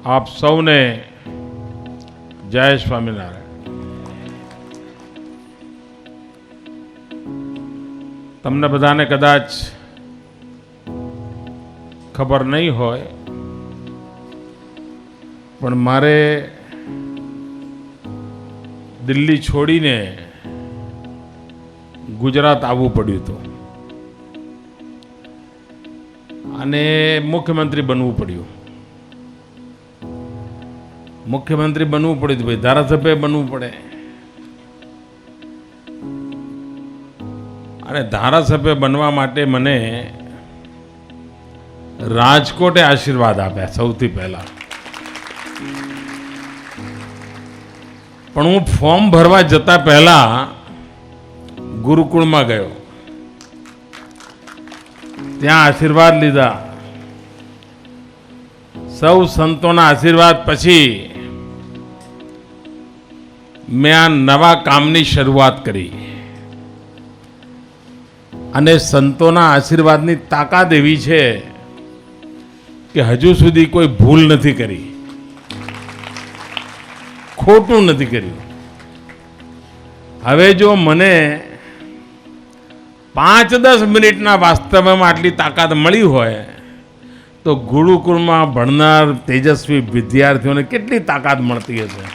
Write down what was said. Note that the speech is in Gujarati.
આપ સૌને જય સ્વામિનારાયણ. તમને બધાને કદાચ ખબર નહીં હોય, પણ મારે દિલ્હી છોડીને ગુજરાત આવવું પડ્યું હતું અને મુખ્યમંત્રી બનવું પડ્યું. મુખ્યમંત્રી બનવું પડ્યું તો ભાઈ ધારાસભ્ય બનવું પડે, અને ધારાસભ્ય બનવા માટે મને રાજકોટે આશીર્વાદ આપ્યા સૌથી પહેલા. પણ હું ફોર્મ ભરવા જતા પહેલા ગુરુકુળમાં ગયો, ત્યાં આશીર્વાદ લીધા. સૌ સંતોના આશીર્વાદ પછી મેં આ નવા કામની શરૂઆત કરી, અને સંતોના આશીર્વાદની તાકાત એવી છે કે હજુ સુધી કોઈ ભૂલ નથી કરી, ખોટું નથી કર્યું. હવે જો મને 5-10 મિનિટના વાસ્તવમાં આટલી તાકાત મળી હોય તો ગુરુકુળમાં ભણનાર તેજસ્વી વિદ્યાર્થીઓને કેટલી તાકાત મળતી હશે.